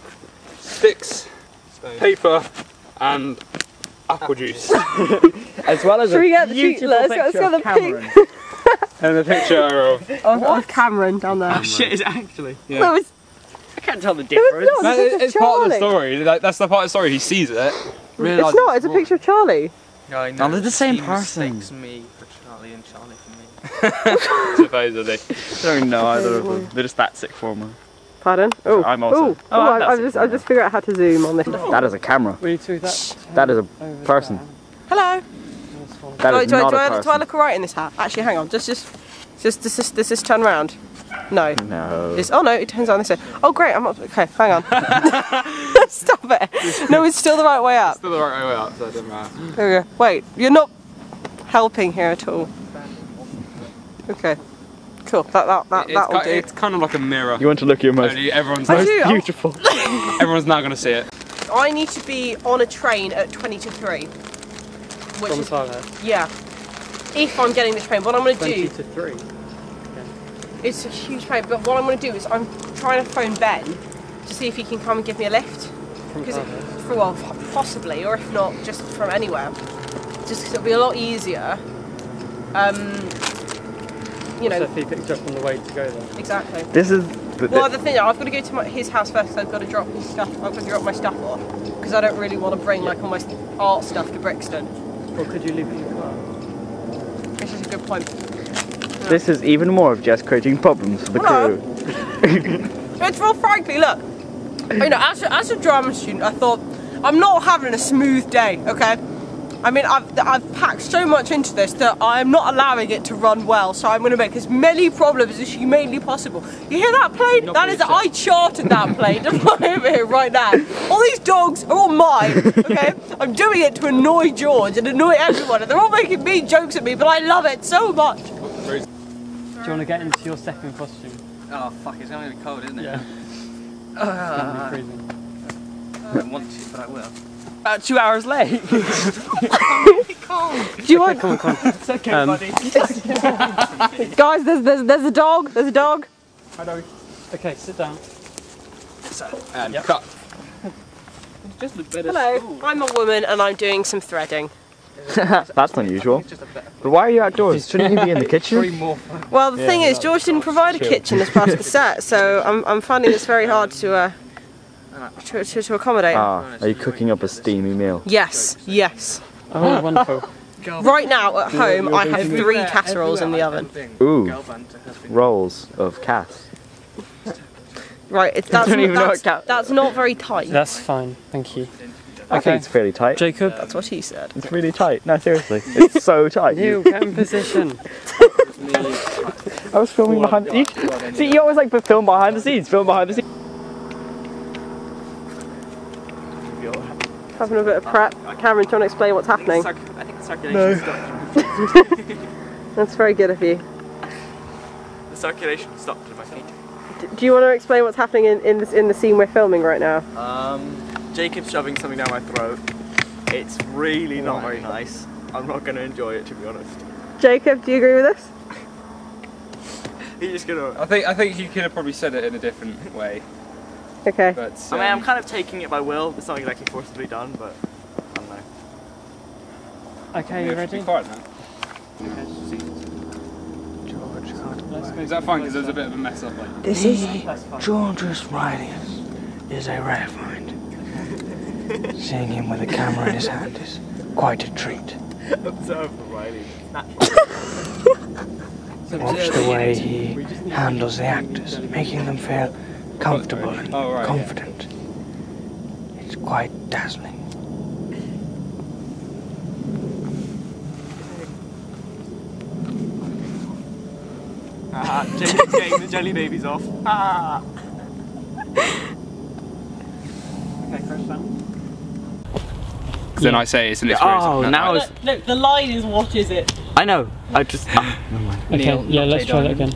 sticks, paper, and apple juice. As well as Should we get the beautiful let's picture get the of Cameron. And a picture of Cameron down there. Oh shit, is it actually? Yeah. No, it's, I can't tell the no, difference. it's not. It's a picture It's of part of the Charlie. story. Like, that's the part of the story. He sees it. It's not. It's a picture of Charlie. Yeah, I know. they're the same He person. mistakes me for Charlie and Charlie for me. Supposedly. I don't know either of them. They're just that sick for me. Pardon? Oh, I'm also. I've just figured out how to zoom on this. That is a camera. We need to move that. That is a person. Hello. That is not a do I person. look alright in this hat? Actually, hang on. Just turn around. No. No. Oh no, it turns on this way. Oh great, I'm not. Okay, hang on. Stop it. No, it's still the right way up. Still the right way up, so it doesn't matter. There we go. Wait, you're not helping here at all. Okay. Cool. That'll do. It's kind of like a mirror. You want to look at your most Everyone's beautiful. everyone's now going to see it. I need to be on a train at 20 to 3. Which is, yeah. If I'm getting the train, what I'm going to do... 20 to 3? It's a huge train, but what I'm going to do is I'm trying to phone Ben to see if he can come and give me a lift. Because well, possibly, or if not, just from anywhere. Just because it'll be a lot easier. You know. So if he picks you up on the way to go there. Exactly. This is. Well, the thing is, I've got to go to his house first because I've got to drop his stuff. I've got to drop my stuff off because I don't really want to bring like all my art stuff to Brixton. Or could you leave it in the car? Which is a good point. This is even more of just creating problems for the crew. It's real frankly, look. You know, as a drama student, I thought I'm not having a smooth day. Okay. I mean, I've packed so much into this that I'm not allowing it to run well, so I'm going to make as many problems as humanly possible. You hear that plane? I chartered that plane to fly over here right now. All these dogs are all mine, okay? I'm doing it to annoy George and annoy everyone, and they're all making mean jokes at me, but I love it so much. Do you want to get into your second costume? Oh fuck, it's going to be cold, isn't it? Yeah. It's going to be freezing. I don't want to, but I will. About 2 hours late. Do you want? Come on. It's okay, buddy. Guys, there's a dog. There's a dog. Okay, sit down. And cut. Just look better. Hello, I'm a woman and I'm doing some threading. That's unusual. But why are you outdoors? Shouldn't you be in the kitchen? Well, the thing is, George didn't provide a kitchen as part of the set, so I'm finding this very hard to accommodate. Ah, are you cooking up a steamy meal? Yes, yes. Oh, wonderful. Right now at home, I have 3 casseroles in the oven. Ooh, rolls of cass. Right, that's not very tight. That's fine, thank you. I think it's fairly tight. Jacob? That's what she said. It's really tight. No, seriously. It's so tight. You get in position. I was filming behind the scenes. See, you always like to film behind the scenes. Film behind the scenes. Having a bit of prep. Cameron, do you want to explain what's happening? I think the circulation stopped. That's very good of you. The circulation stopped at my feet. Do you want to explain what's happening in the scene we're filming right now? Jacob's shoving something down my throat. It's really not very nice. I'm not going to enjoy it, to be honest. Jacob, do you agree with us? He's just gonna. I think you could have probably said it in a different way. Okay. But I mean, I'm kind of taking it by will. It's not exactly forcibly done, but I don't know. Okay, you ready? Be quiet now. Is that fine? Because there's a bit of a mess up. Like. This is George's Riley's is a rare find. Seeing him with a camera in his hand is quite a treat. Observe the Riley. Watch the way he handles the actors, making them feel comfortable and confident. It's quite dazzling. Jacob's getting the jelly babies off. Okay, crash down. Then I say it's an inspiration. Oh, now it's. No, the line is what is it? I know. I just. Never mind. Okay, yeah, let's try that again.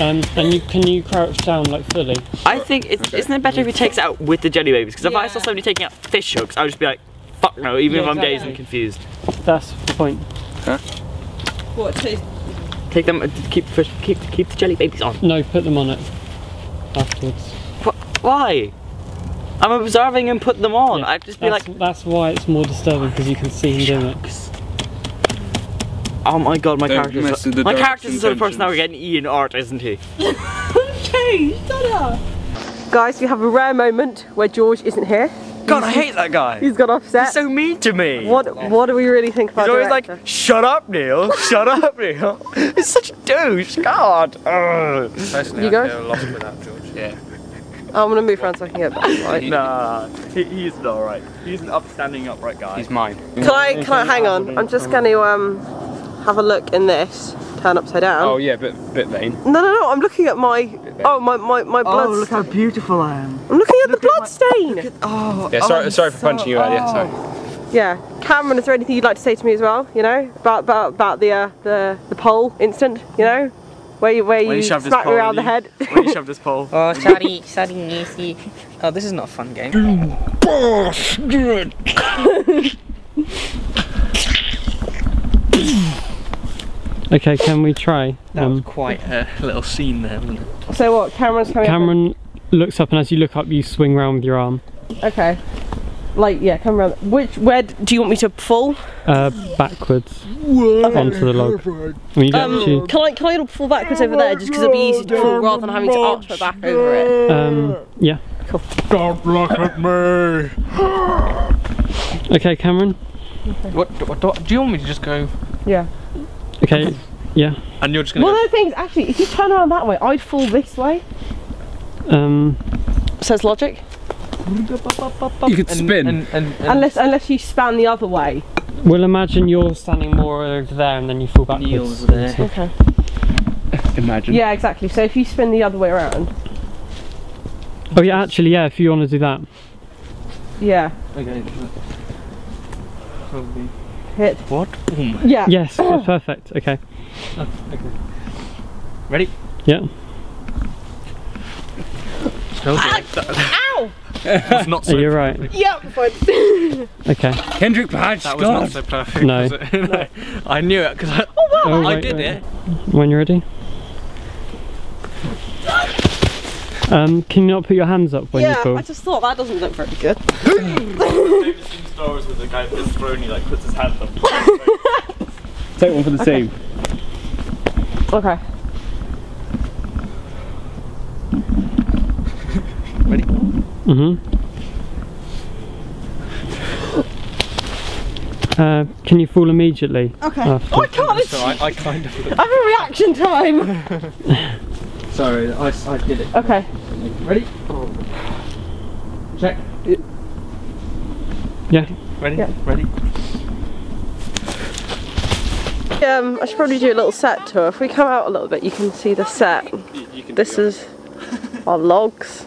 And can you crouch down like fully? I think isn't it better if he takes it out with the jelly babies? Because if I saw somebody taking out fish hooks, I would just be like, fuck no, even if I'm dazed and confused. That's the point. Huh? What? Take them. Keep the jelly babies on. No, put them on it afterwards. Why? I'm observing him put them on. Yeah, I'd just be like. That's why it's more disturbing, because you can see him doing it. Oh my god, my character's the sort of person that would get an E in art, isn't he? Okay, shut up. Guys, we have a rare moment where George isn't here. God, I hate that guy. He's got offset. He's so mean to me. What do we really think about He's always director? like, shut up, Neil. Shut up, Neil. He's such a douche. God. Personally, You I guys? feel lost without George. Yeah. I'm gonna move around so I can get back. Right? Nah, he's not alright. He's an upstanding, upright guy. He's mine. Can I hang on? I'm just going to have a look in this. Turn upside down. Oh yeah, bit vain. No. I'm looking at my my blood. Oh, look how beautiful I am. I'm looking at the blood stain. Yeah, sorry for punching you earlier. Sorry. Yeah, Cameron, is there anything you'd like to say to me as well? You know, about the pole incident. You know, where you smacked me around the head. When you shoved this pole. Oh, sorry, Nancy. Oh, this is not a fun game. Okay, can we try? That was quite a little scene there, wasn't it? So what? Cameron's coming. Cameron looks up, and as you look up, you swing round with your arm. Okay. Like, yeah, come around. Where do you want me to fall? Backwards onto the log. I mean, you can I fall backwards over there, just because it'll be easy to fall rather than having to arch my back over it? Yeah. Cool. Don't look at me. Okay, Cameron. What do you want me to just go? Yeah. Okay. Yeah. And you're just gonna. Well, the thing is, actually, if you turn around that way, I'd fall this way. Says logic. You could spin. Unless you span the other way. Well, imagine you're standing more over there, and then you fall backwards. Neil's there. Okay. Imagine. Yeah, exactly. So if you spin the other way around. Oh yeah, actually, yeah. If you want to do that. Yeah. Okay. Hit. What? Yeah. Yes, that's perfect. Okay. Oh, okay. Ready? Yeah. Ow! It's not so. Are you right? Yep. Fine. Okay. Kendrick Badge. That was not so perfect. No. Was it? No. I knew it because I did it. When you're ready. Can you not put your hands up when you fall? Yeah, I just thought that doesn't look very good. Famous in Star Wars with the guy with his throne, he like puts his hands up. Take one for the team. Okay. Ready? Can you fall immediately? Okay. After? Oh, I can't. So I kind of. I have a reaction time. Sorry, I did it. Okay. Ready? Check. Yeah. Ready? Yeah. Ready? I should probably do a little set tour. If we come out a little bit, you can see the set. This is our logs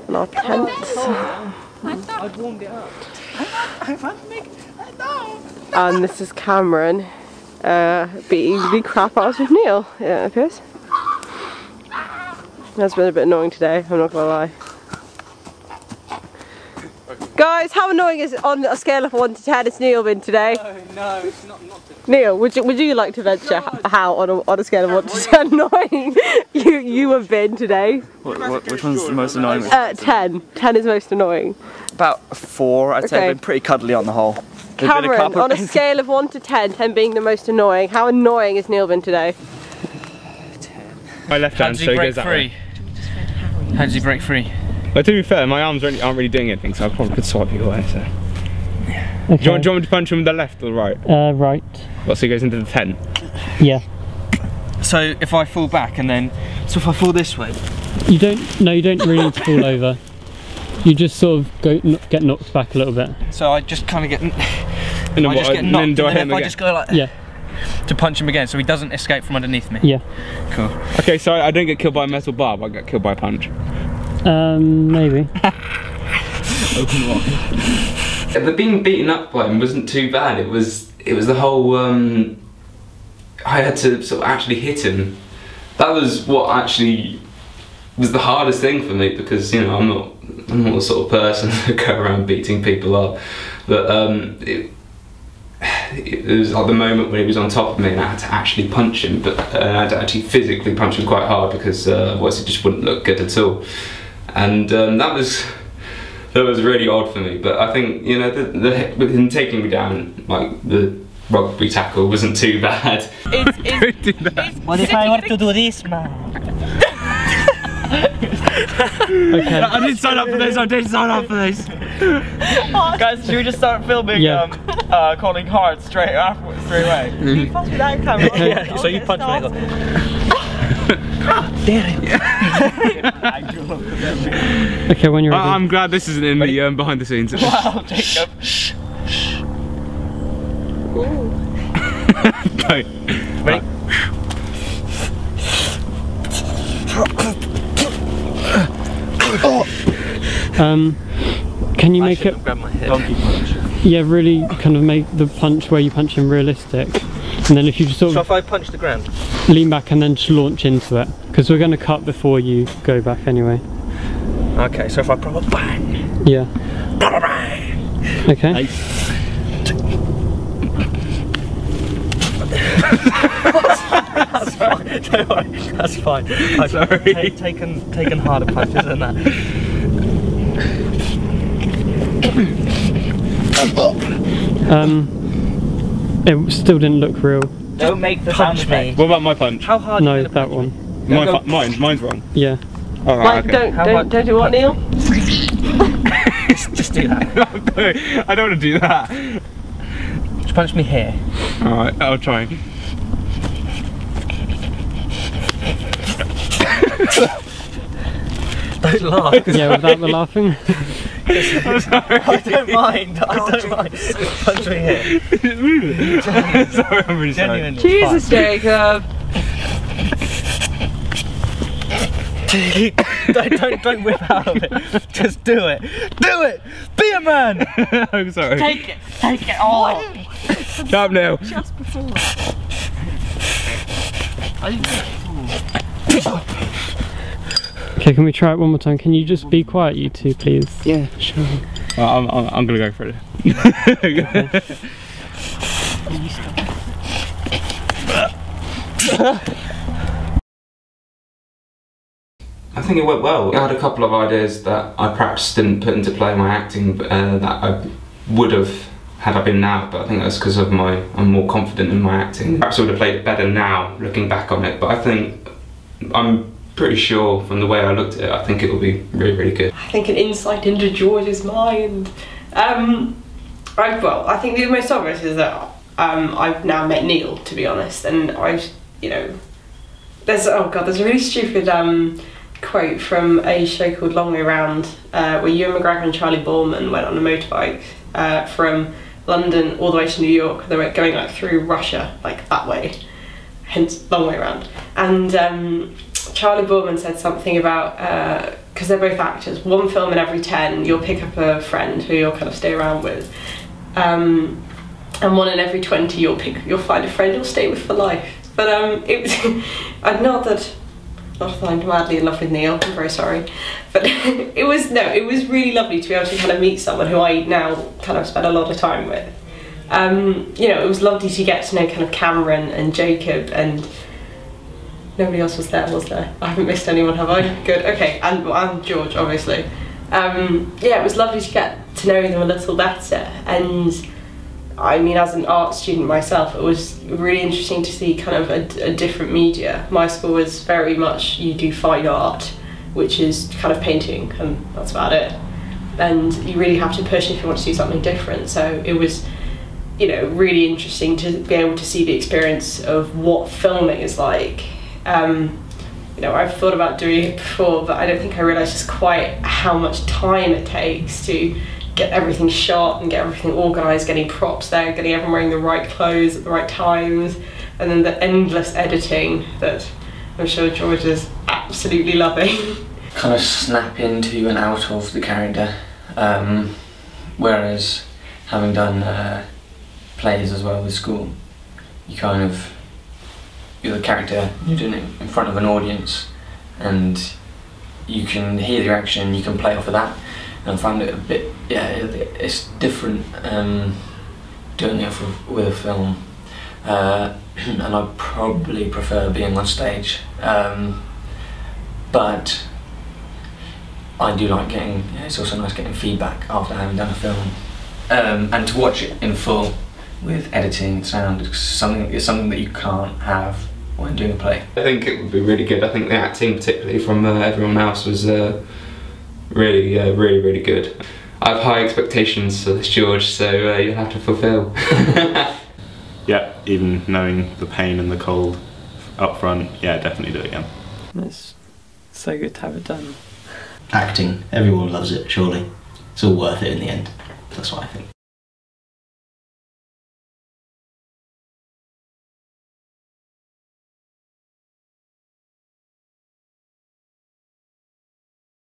and our tents. I've warmed it up. And this is Cameron beating the crap out of Neil, yeah, it appears. That's been a bit annoying today, I'm not gonna lie. Guys, how annoying is it on a scale of 1 to 10 is Neil been today? No, it's not. Neil, would you like to venture how on a scale of 1 to 10 annoying you have been today? Which one's the most annoying? 10. 10 is most annoying. About 4, I'd say. I've been pretty cuddly on the whole. Cameron, on a scale of 1 to 10, 10 being the most annoying, how annoying has Neil been today? 10. My left hand, so he goes that way. How does he break free? Well, to be fair, my arms aren't really doing anything, so I probably could swipe you away. So. Okay. Do you want me to punch him with the left or the right? Right. Well, so he goes into the tent. Yeah. So if I fall back and then, so if I fall this way, you don't really need to fall over. You just sort of get knocked back a little bit. So I just kind of get, And then I just get knocked, and then do I hit him if I again? just go like, Yeah. To punch him again, so he doesn't escape from underneath me. Yeah. Cool. Okay, so I don't get killed by a metal barb, I get killed by a punch. Maybe. The being beaten up by him wasn't too bad. It was the whole. I had to sort of actually hit him. That was what actually was the hardest thing for me, because you know I'm not the sort of person to go around beating people up. But it was like the moment when he was on top of me and I had to actually punch him, but I had to actually physically punch him quite hard, because otherwise it just wouldn't look good at all. And that was really odd for me. But I think, you know, with him taking me down, like the rugby tackle wasn't too bad. What if I were to do this, man? Okay. I didn't sign up for this, Guys, should we just start filming calling hard straight away? You punch me that camera. Yeah, so you punch me and I go, Okay, when you're ready. I'm glad this isn't in the behind the scenes. wow, Jacob. Go. Ready? Can you make it? Grab my head. Yeah, really kind of make the punch where you punch him realistic, and then if you just sort So of if I punch the ground? lean back and then just launch into it, because we're going to cut before you go back anyway. Okay, so if I proper bang. Yeah. Okay. That's fine, don't worry, that's fine. I've Sorry. taken harder punches than that. It still didn't look real. Don't make the punch me. What about my punch? How hard? No, that one. Mine's wrong. Yeah. Oh, right, okay. Don't do what, Neil? Just do that. I don't want to do that. Just punch me here. Alright, I'll try. Don't laugh. Yeah, without the laughing. I'm sorry. I don't mind. Punch me here. Sorry, I'm really sorry. Genuinely. Jesus, Jacob. don't whip out of it. Just do it. Do it. Be a man. I'm sorry. Take it all. Shut up now. Just before. Okay, can we try it one more time? Can you just be quiet, you two, please? Yeah, sure. Well, I'm gonna go for it. I think it went well. I had a couple of ideas that I perhaps didn't put into play in my acting that I would have had I been now, but I think that's because I'm more confident in my acting. Perhaps I would have played it better now, looking back on it, but I think I'm pretty sure from the way I looked at it, I think it will be really, really good. I think an insight into George's mind. I think the most obvious is that I've now met Neil, to be honest, and I've, you know, there's a really stupid quote from a show called Long Way Round, where Ewan McGregor and Charlie Boorman went on a motorbike from London all the way to New York. They were going like through Russia, like that way, hence long way around. And Charlie Boorman said something about, because they're both actors, 1 film in every 10 you'll pick up a friend who you'll kind of stay around with, and 1 in every 20 you'll find a friend you'll stay with for life. But it was not that I'm madly in love with Neil, I'm very sorry, but it was really lovely to be able to kind of meet someone who I now kind of spend a lot of time with. You know, it was lovely to get to know kind of Cameron and Jacob, and nobody else was there? I haven't missed anyone, have I? Good, okay, and George, obviously. Yeah, it was lovely to get to know them a little better, and I mean, as an art student myself, it was really interesting to see kind of a different media. My school was very much, you do fine art, which is kind of painting, and that's about it. And you really have to push if you want to do something different. So it was, you know, really interesting to be able to see the experience of what filming is like. You know, I've thought about doing it before, but I don't think I realised just quite how much time it takes to get everything shot and get everything organised, getting props there, getting everyone wearing the right clothes at the right times, and then the endless editing that I'm sure George is absolutely loving. Kind of snap into and out of the character, whereas having done plays as well with school, you're the character, you're doing it in front of an audience, and you can hear the reaction, you can play off of that. And I found it a bit, yeah, it's different doing it with a film, and I probably prefer being on stage, but I do like getting, it's also nice getting feedback after having done a film, and to watch it in full with editing, sound, is something that you can't have when doing a play. I think it would be really good. I think the acting, particularly from everyone else, was really good. I have high expectations for this, George, so you'll have to fulfil. Yeah, even knowing the pain and the cold up front, yeah, definitely do it again. It's so good to have it done. Acting, everyone loves it, surely. It's all worth it in the end. That's what I think.